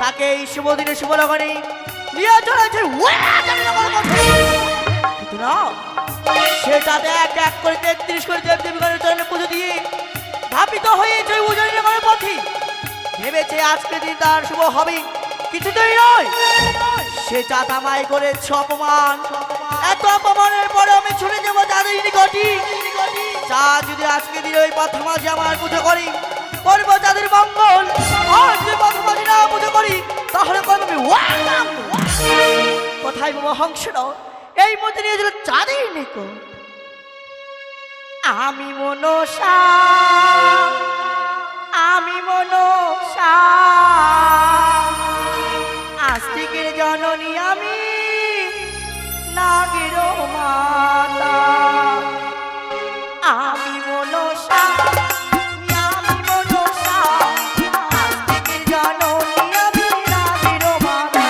তাকে এই শুভ দিনে শুভ লগনে নিয়ে চলেছে কিন্তু না, সে তাতে এক এক করে 33 করে দেব দেবীগণের চরণে পুজো দিয়ে ধাপিত হয়েছে উজানিনগরের পথে। ভেবেছে আজকে দিন তার শুভ হবে, কিছুতেই নয়। সে চাতামাই করেছে অপমান, এত অপমানের পরে আমি শুনে যাবো তাদের নিকটে। চা যদি আজকে দিন ওই পথে মাঝে আমার পুজো করি, করবো তাদের মঙ্গল। আর যদি পথে মাঝে না পুজো করি, তাহলে করবো আমি কোথায় বাবা হংসরাও এই মধ্যে নিয়ে যেল চাঁদের নিকট। আমি মনসা, আমি মনসা, আস্তিকের জননী আমি নাগের মাতা। আমি মনসা, আমি মনসা, আস্তিকের জননী আমি নাগের মাতা।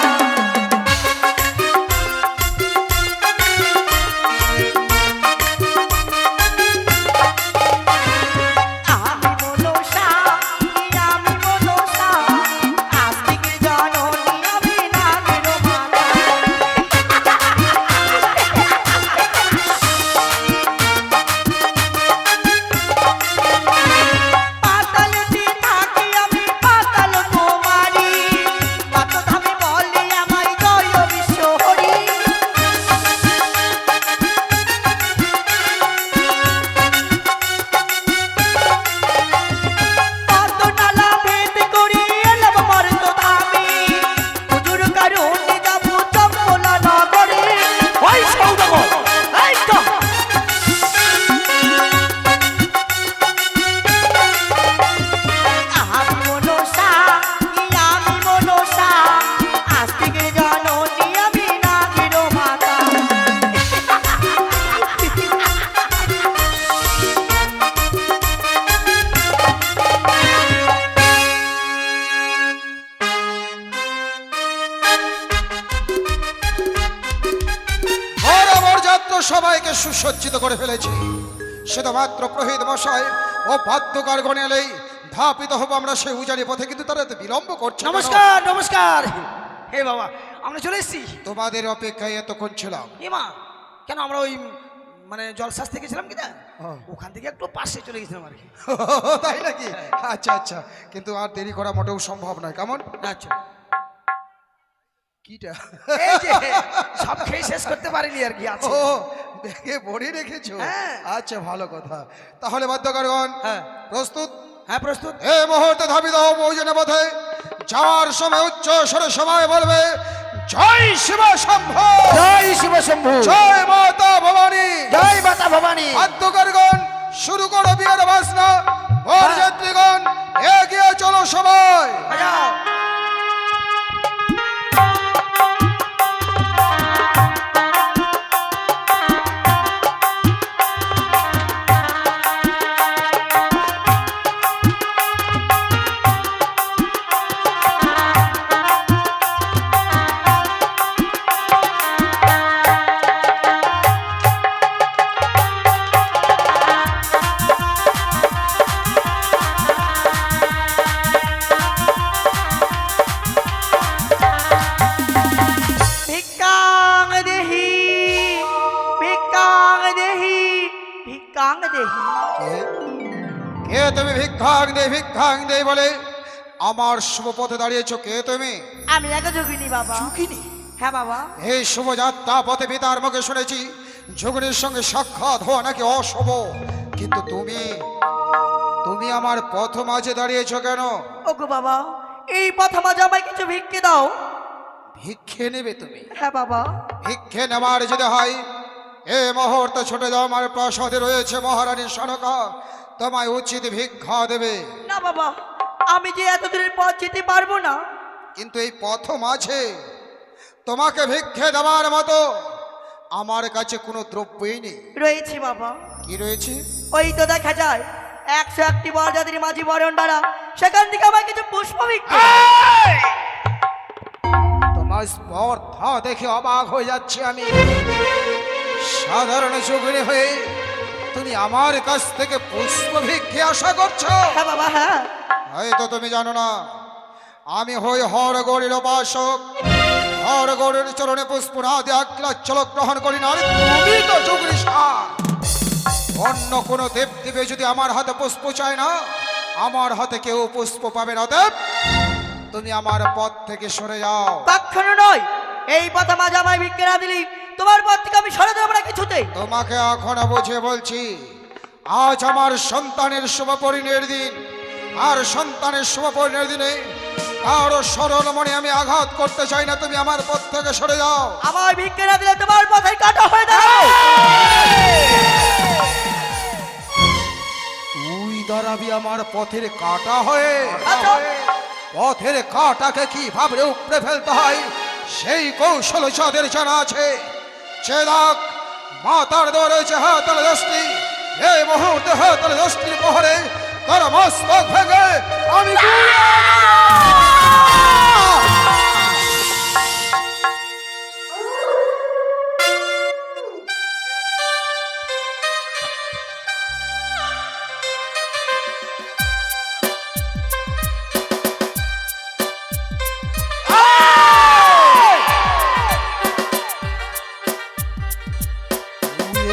সবাইকে সুসজ্জিত করে ফেলেছি। শুধুমাত্র পুরোহিত মশাই ও বাদ্যকার গণ এলেই ধাপিত হবো আমরা সেই উজানি পথে, কিন্তু তারা এত বিলম্ব করছে। নমস্কার নমস্কার। হে বাবা, আমরা চলে এসেছি। তোমাদের অপেক্ষায় এতক্ষণ ছিলাম। এ মা, কেন আমরা ওই মানে জলসাজ থেকে গেছিলাম কি না, ওখান থেকে একটু পাশে চলে গেছিলাম আর কি। তাই নাকি? আচ্ছা আচ্ছা, কিন্তু আর দেরি করা মোটেও সম্ভব নয়। কেমন? আচ্ছা, কিটা এই যে সব খেয়ে শেষ করতে পারিনি আর কি আছে। ও ব্যাগে ভরে রেখেছো? হ্যাঁ। আচ্ছা, ভালো কথা। তাহলে বাদ্যকারগণ হ্যাঁ প্রস্তুত? হ্যাঁ প্রস্তুত। এই মুহূর্তে ধাবিত হবো উজানি পথে। যাওয়ার সময় উচ্চ স্বরে সবাই বলবে জয় শিব শম্ভু, জয় শিব শম্ভু, জয় মাতা ভবানী, জয় মাতা ভবানী। বাদ্যকারগণ শুরু করো বিয়ের বাজনা। বরযাত্রীগণ এগিয়ে চলো সবাই। বাজাও। কে তুমি? ভিক্ষাং দে ভিক্ষাং দে বলে আমার শুভ পথে দাঁড়িয়েছো। কে তুমি? আমি একা যোগিনী বাবা। যোগিনী? হ্যাঁ বাবা। এই শুভযাত্রা পথে পিতার মুখে শুনেছি যোগিনীর সঙ্গে সাক্ষাৎ হওয়া নাকি অশুভ, কিন্তু তুমি তুমি আমার পথ মাঝে দাঁড়িয়েছো কেন? ওগো বাবা, এই পথ মাঝে আমায় কিছু ভিক্ষে দাও। ভিক্ষে নেবে তুমি? হ্যাঁ বাবা। ভিক্ষে নেওয়ার যদি হয় এই মুহূর্তে ছোট যাও, আমার প্রাসাদে রয়েছে মহারানী সনকা, তোমায় উচিত ভিক্ষা দেবে। না বাবা, আমি যে এত দূরের পথ যেতে পারবো না। কিন্তু এই পথ মাঝে তোমাকে ভিক্ষে দেওয়ার মতো আমার কাছে কোনো দ্রব্যই নেই। রয়েছে বাবা। কি রয়েছে? ওই তো দেখা যায় 101টি বরযাত্রীর মাঝি বরণ ডালা, সেখান থেকে আমার কিছু পুষ্প ভিক্ষে। তোমার স্পর্ধা দেখে অবাক হয়ে যাচ্ছে আমি। সাধারণ যোগিনী হয়ে তুমি আমার কাছ থেকে পুষ্প ভিক্ষে আশা করছো? হ্যাঁ বাবা, হ্যাঁ। হয়তো তুমি জানো না আমি হই হরগড়ের উপাসক, হরগড়ের চরণে পুষ্প না দিয়ে চলক গ্রহণ করি না। আরে তুমি তো যোগীর সার। অন্য কোনো দেব দেবে যদি আমার হাতে পুষ্প চায় না, আমার হাতে কেউ পুষ্প পাবে না। দেব, তুমি আমার পথ থেকে সরে যাও। কখনো নয়, এই পথে মাঝে আমায় ভিক্ষে না দিলি তোমার পথ থেকে আমি সরে দেবো না কিছুতে। তোমাকে এখনো বুঝিয়ে বলছি, আজ আমার সন্তানের শুভ পরিণয়ের দিন, আর সন্তানের শুভ পরিণয়ের দিনে কারো সরল মনে আমি আঘাত করতে চাই না। তুমি আমার পথ থেকে সরে যাও। আমার ভিক্ষে না দিলে তোমার পথে কাটা হয়ে যাবে। তুই দাঁড়াবি আমার পথের কাটা হয়ে? আচ্ছা। পথের কাটাকে কিভাবে উপড়ে ফেলতে হয় সেই কৌশল যাদের জানা আছে, চেদাক মাতার দরে যে হাতাল দশটি, এই মুহূর্তে হাতাল দশটির পহরে তার মস্তক ভেঙে আমি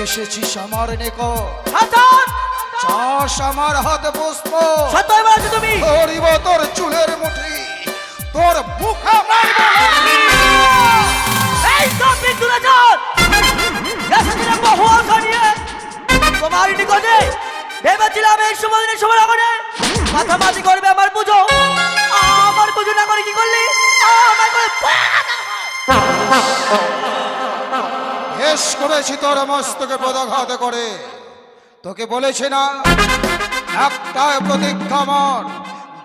এসেছিস আমার নিকট, চাষ আমার হাতে পুষ্প, সত্যই বলছো তুমি? ধরিব তোর চুলের মুঠি, তোর মুখে মারব লাঠি। এই সব বিদ্যুৎ চল এসেছিলাম বহু আশা নিয়ে তোমার নিকটে। ভেবেছিলাম এই শুভ দিনে শুভ লগনে মাথামাতি করবে আমার পুজো। আমার পুজো না করে কি করলি? আমার করে বেশ করেছি তোর মস্তকে পদাঘাত করে। তোকে বলেছি না, একটাই প্রতিজ্ঞা আমার,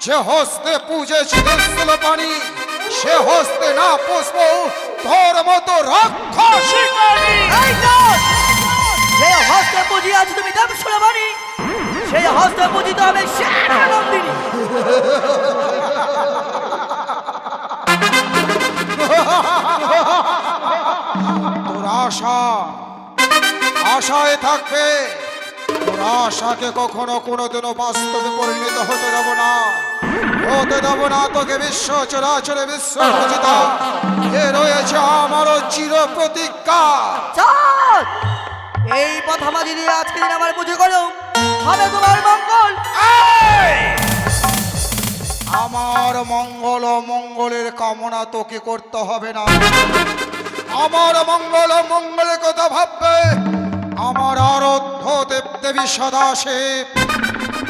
যে হস্তে পুজেছি দিচ্ছিল পানি, সে হস্তে না পুষ্প তোর মতো রাক্ষসী করি। এই তো যে হস্তে পুজি আজ তুমি দেব সুলভানি, সেই হস্তে পুজি তো আমি নন্দিনী। তোর আশা আশায় থাকবে, তোর আশাকে কখনো কোনোদিনও বাস্তবে পরিণত হতে দেব না, হতে দেব না। তোকে বিশ্ব চরাচরে বিশ্ব পূজিতা এ রয়েছে আমারও চির প্রতিজ্ঞা। চল এই পথ মাঝি দিয়ে আজকে দিন আমার পুজো করো, হবে তোমার মঙ্গল। আমার মঙ্গল ও মঙ্গলের কামনা তোকে করতে হবে না। আমার মঙ্গল ও মঙ্গলের কথা ভাববে আমার আরাধ্য দেবদেবী সদাশিব,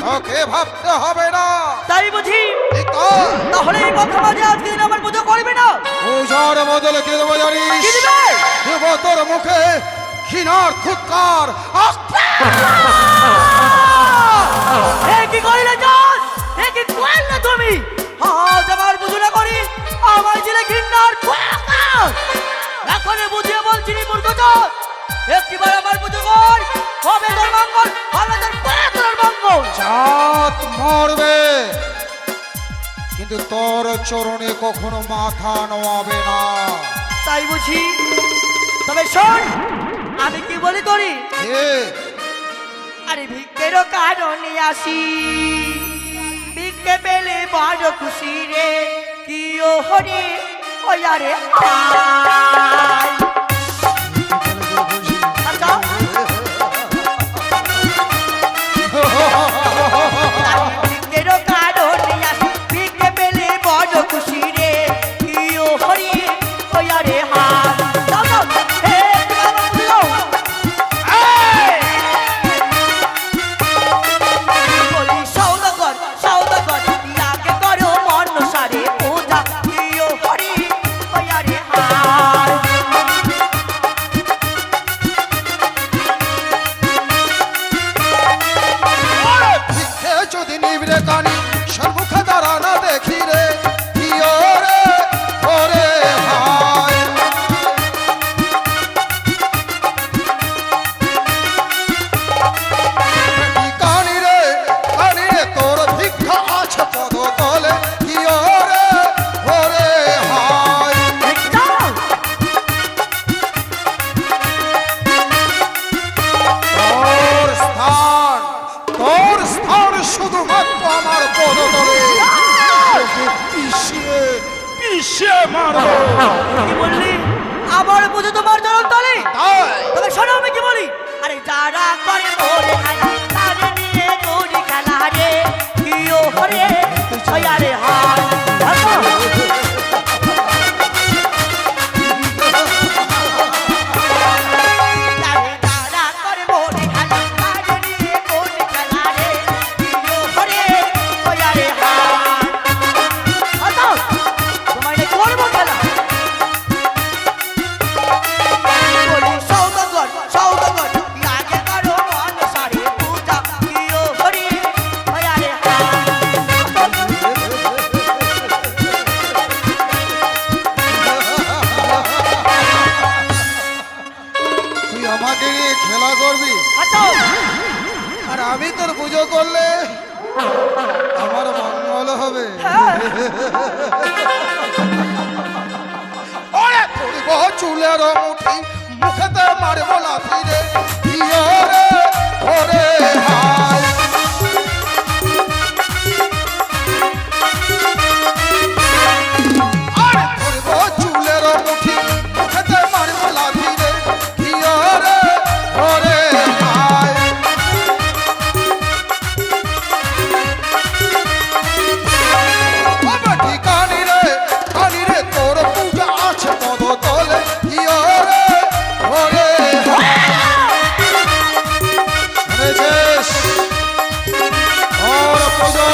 তোকে ভাবতে হবে না। তাই বুঝি? ঠিক তো? তাহলে এই পথ মাঝি আজকে দিন আমার পুজো করবে না? পূজার বদলে কি দেবো জানিস? কি দিবে? দেব তোর মুখে ঘৃণার ফুৎকার। এ কি করিলে জান? এ কি করলে তুমি? আজ আমার পুজো না করি আমার ছেলে ঘৃণার ফুৎকার। এখন বুঝিয়ে বলছি নি মূর্খচোদ, একটিবার আমার পুজো কর, হবে তোর মঙ্গল, হবে তোর মঙ্গল। জাত মরবে, কিন্তু তোর চরণে কখনো মাথা নোয়াবে না। তাই বুঝি? তবে শোন আমি কি বলি করি। এ আরে ভিক্ষেরও কারণে আসি, ভিক্ষে পেলে বড় খুশি রে, কি ও হরে ওই আরে আয়। আচ্ছা ভিক্ষেরও কারণে আসি, ভিক্ষে পেলে বড় খুশি রে, কি ও হরে ওই আরে হায়। যাও যাও, হে বাবা যাও। বলি সৌদাগর সৌদাগর ইয়াকে করো মন সারে পূজা, কি ও হরি ওই আরে হায়। পিষে মারবো। কি বললি? আবার বুঝে তোমার জনম তলে? তাই তবে শোনো আমি কি বলি। আরে যারা করে মোরে খেলা তাদের নিয়ে করি খেলা রে কিও হরে ছয়ারে হার যারা করে মোরে খেলা তাদের নিয়ে করি খেলা রে কিও হরে ছয়ারে হার আচ্ছা তোমায় নিয়ে করবো খেলা বলি সৌদাগর সৌদাগর লাগে করো মন সারে পূজা কিও হরি হয়ারে তুই আমাকে নিয়ে খেলা করবি আচ্ছা আর আমি তোর পুজো করলে আমার মঙ্গল হবে। ওরে ধরিব চুলের মুঠি মুখেতে মারব লাথি রে ইয়ে রে ওরে হায়। আরে ধরিব চুলের মুঠি মুখেতে মারব লাথি রে ইয়ে রে ওরে হায়। বাবাটি কানি রে তোর পূজা আছে পদ তলে ইয়ে রে ওরে শুনেছিস ওর পুজো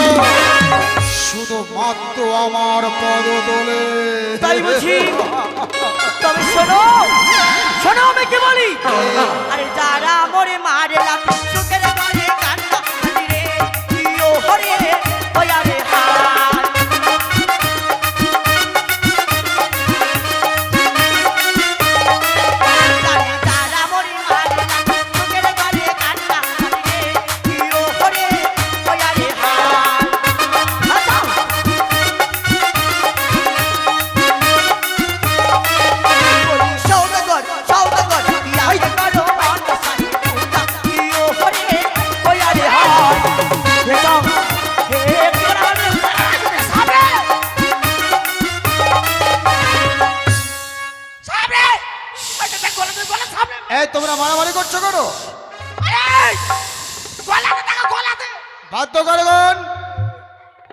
শুধুমাত্র আমার পদ তোলে। তাই বুঝি তবে শোনো শোনো আমি কি বলি আরে যারা মরে মারে লাথি সুখের করে কান্না রে কিও হরে হয়ারে হার যারা মরে মারে লাথি সুখের করে কান্না রে কিও হরে হয়ারে হার আচ্ছা বলি সৌদাগর সৌদাগর লাগে করো মন সারে পূজা কিও হরে হয়ারে হার বেটা হে তোরা আমাদের সামনে সামনে আচ্ছা দেখ গলা সামনে এই তোমরা মারামারি করছো কেন? আরে গলাতে টাকা গলাতে বাধ্য করবেন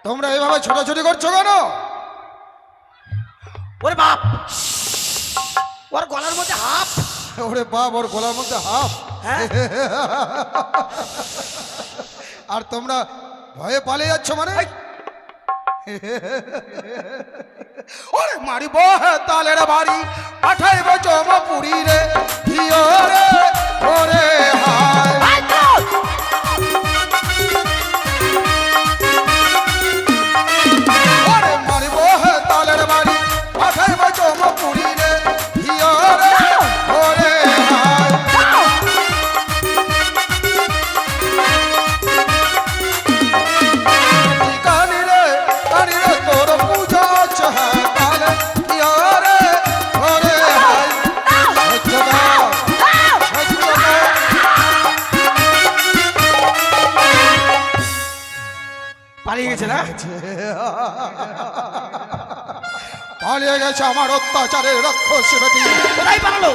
তোমরা এইভাবে ছোটাছুটি করছো কেন? ওরে বাপ ওর গলার মধ্যে হাফ ওরে বাপ ওর গলার মধ্যে হাফ হ্যাঁ আর তোমরা ভয়ে পালিয়ে যাচ্ছ মানে? ওরে মারিব তালের বাড়ি পাঠাইব জমপুরি রে হিয় রে ওরে হায়। ওরে মারিব তালের বাড়ি পাঠাইব জমপুরি রে হিয় রে ওরে হায়। কানি রে তোর পূজা আছে তালে হিয় রে ওরে হায়। সহ্য দাও, সহ্য দাও। পালিয়ে গেছে না পালিয়ে গেছে আমার অত্যাচারের রাক্ষস বেটি কোথায় পালালো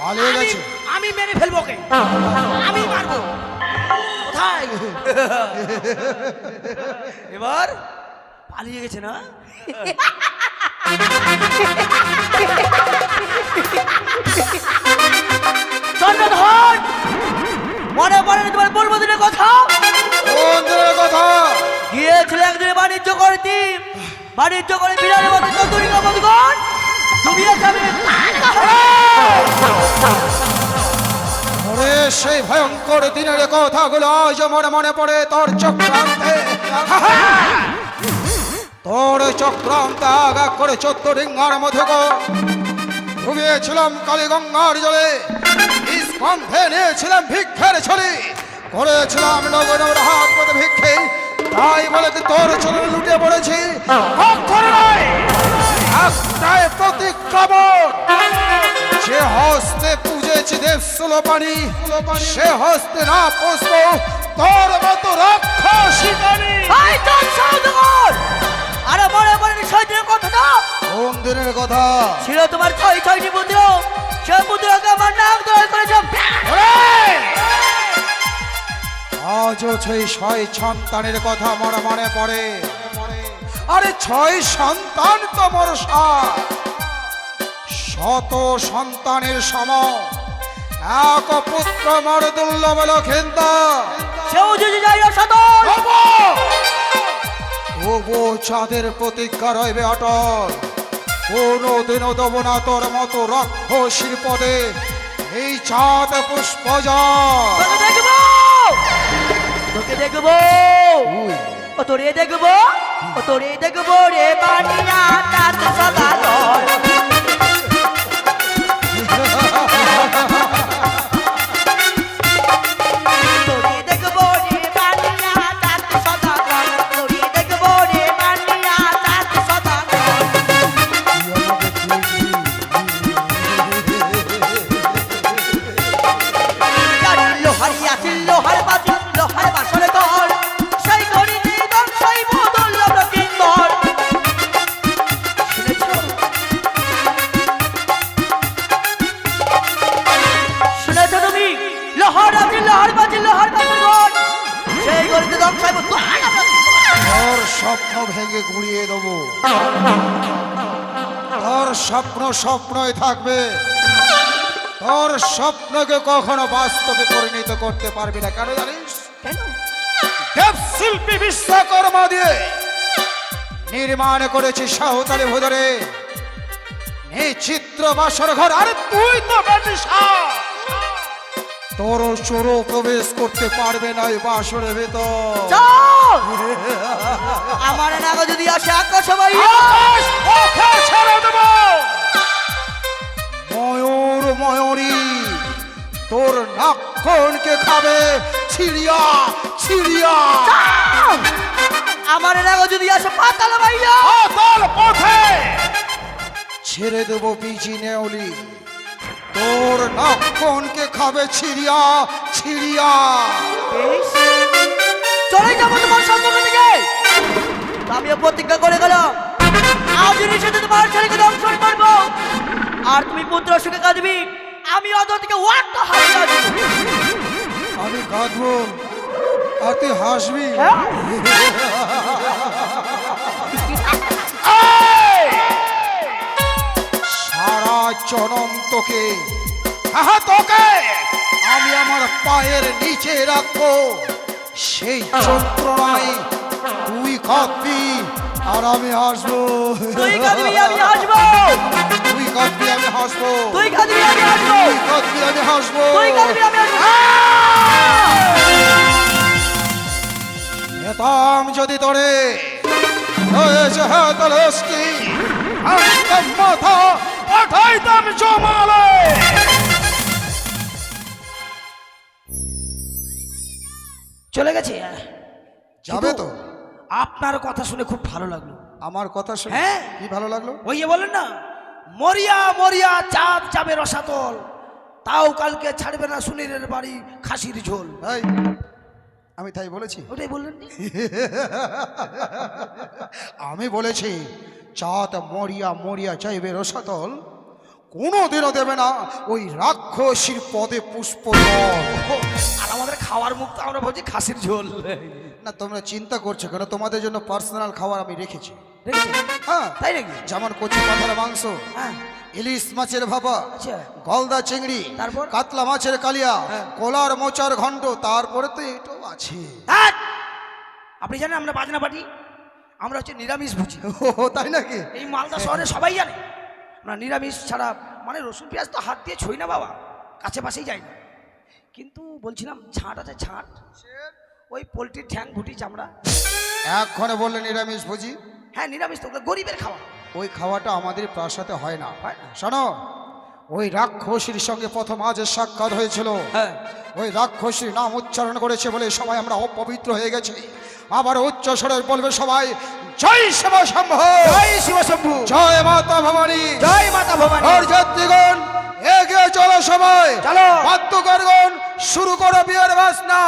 পালিয়ে গেছে। আমি মেরে ফেলবো ওকে আমি মারবো কোথায় এবার পালিয়ে গেছে না চন্দ্রধর মনে পড়ে না তোমার পূর্বদিনের কথা কোন দিনের কথা? গিয়েছিল একদিন বাণিজ্য করতে বাণিজ্য করে বিড়ালের মধ্যে চতুরি কামদগণ তুমি ওরে সেই ভয়ঙ্কর দিনের কথাগুলো আজ আমার মনে পড়ে তোর চক্রান্তে তোর চক্রান্তে আগা করে 14 ডিঙ্গার মধ্যে ঘুমিয়েছিলাম কালীগঙ্গার জলে স্কন্ধে নিয়েছিলাম ভিক্ষের ছড়ি করেছিলাম নগর হাত পথে ভিক্ষে তাই বলে কি তোর চরণ লুটে পড়েছি কখনো নয় একটাই প্রতিক্রমণ সে হস্তে পুজেছি দেব সুলোপানি সে হস্তে না পুষ্প তোর মতো রাক্ষসী আরে মনে পড়ে শহীদের কথাটা কোন দিনের কথা? ছিল তোমার ছয়টি পুত্র, সে পুত্রকে আমার নাম ধরে করেছ। আজও সেই 6 সন্তানের কথা আমার মনে পড়ে। আরে 6 সন্তান তো বড় শত সন্তানের সম, এক পুত্র মর দুর্লভ লক্ষিন্দা। সেও যদি যাই অসাধন, তবু চাঁদের প্রতিজ্ঞা রইবে অটল। কোনোদিনও দেব না তোর মতো রাক্ষসীর পদে এই চাঁদ পুষ্প জল। তোকে দেখবো, তোকে দেখবো, ও তোরে দেখবো, ও তোরে দেখবো রে বানিয়া তাত সদাগর। তোরে দেখবো রে বানিয়া তাত সদাগর, তোরে দেখবো রে বানিয়া তাত সদাগর। লোহার ইয়াছিল, লোহার বাজি, লোহার বাসরে ঘর, সেই ঘড়িতে দংশই বদল লবকিন্দর। শুনেছো? শুনেছো তুমি? লোহার আছে, লোহার বাজি, লোহার বাসরে ঘর, সেই ঘড়িতে দংশই বদল তোর স্বপ্ন ভেঙে গুড়িয়ে দেব। তোর স্বপ্ন স্বপ্নই থাকবে, তোর স্বপ্নকে কখনো বাস্তবে পরিণত করতে পারবি না। কেন জানিস? কেন? দেবশিল্পী বিশ্বকর্মা দিয়ে নির্মাণ করেছি সাঁওতালি ভুদরে এই চিত্র বাসর ঘর। আরে তুই তো তোর চোরও প্রবেশ করতে পারবে না এই বাসরের ভেতর। চল! আমার নাগা যদি আসে আকাশ সবাই আকাশ ওকে ছেড়ে দেব। ময়ূর ময়ূরী তোর নাক্ষণকে খাবে ছিড়িয়া ছিড়িয়া। আমার নাগা যদি আসে পাতাল ভাইয়া পাতাল পথে ছেড়ে দেব বিজি নেউলি, তোর নাক্ষণকে খাবে ছিড়িয়া ছিড়িয়া। বেশ, চলে যাবো তোমার সম্পর্ক থেকে। আমিও প্রতিজ্ঞা করে গেলাম, আজ নিষেধে তোমার ছেলেকে দংশন করবো। আর তুমি পুত্র সুখে কাঁদবি, আমি অদর থেকে ওয়াক্ত হাসি আসবো। আমি কাঁদবো আর তুই হাসবি। সারা জনম তোকে, হ্যাঁ তোকে আমি আমার পায়ের নিচে রাখবো। সেই যন্ত্রণায় তুই কাঁদবি আর আমি হাসবো। তুই কাঁদবি আমি হাসবো, তুই কাঁদবি আমি হাসবো, তুই কাঁদবি আমি হাসবো, তুই কাঁদবি আমি হাসবো। তুই কাঁদবি আমি হাসবো। হেতাম যদি তোরে হয়েছে হেতলস্কি, একদম মাথা পাঠাইতাম জমালে। চলে গেছে। যাবে তো? আপনার কথা শুনে খুব ভালো লাগলো। আমার কথা শুনে হ্যাঁ। কি ভালো লাগলো? ওই যে বলেন না, মরিয়া মরিয়া চাঁদ যাবে রসাতল, তাও কালকে ছাড়বে না সুনীলের বাড়ি খাসির ঝোল। এই, আমি তাই বলেছি? ওটাই বললেন নি? আমি বলেছি চাঁদ মরিয়া মরিয়া চাইবে রসাতল, কোনোদিনও দেবে না ওই রাক্ষসীর পদে পুষ্প জল। আর আমাদের খাওয়ার মুখ তো আমরা বলছি খাসির ঝোল। না তোমরা চিন্তা করছো কেন? তোমাদের জন্য পার্সোনাল খাবার আমি রেখেছি। দেখেছেন? হ্যাঁ, তাই নাকি? যেমন কচি পাথার মাংস, হ্যাঁ। ইলিশ মাছের ভাপা, আচ্ছা। গলদা চিংড়ি, তারপর? কাতলা মাছের কালিয়া, হ্যাঁ। কোলার মোচার ঘন্ট, তারপরে তো এটাও আছে। হ্যাঁ। আপনি জানেন আমরা বাজনা পাটি, আমরা হচ্ছে নিরামিষ ভুজি। ও তাই নাকি? এই মালদা শহরে সবাই জানে আমরা নিরামিষ ছাড়া, মানে রসুন পেঁয়াজ তো হাত দিয়ে ছুঁই না বাবা, কাছে পাশেই যাই না। কিন্তু বলছিলাম ছাঁট আছে, ছাঁট, ওই পোলট্রির ঠ্যাং ভুটি চামড়া। এক্ষণে বললে নিরামিষ ভোজি? হ্যাঁ নিরামিষ, তো ওগুলো গরিবের খাওয়া। ওই খাওয়াটা আমাদের প্রাসাদে হয় না। হয় না? শোনো, ওই রাক্ষসীর সঙ্গে প্রথম আজ সাক্ষাৎ হয়েছিল। হ্যাঁ। ওই রাক্ষসীর নাম উচ্চারণ করেছে বলে সবাই আমরা অপবিত্র হয়ে গেছি। আবার উচ্চ স্বরে বলবে সবাই, জয় শিব শম্ভু, জয় শিব শম্ভু, জয় মাতা ভবানী, জয় মাতা ভবানী। আর যাত্রীগণ এগিয়ে চলো, সবাই চলো। বাদ্যকারগণ শুরু করো বিয়ের বাজনা।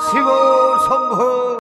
শিব শম্ভু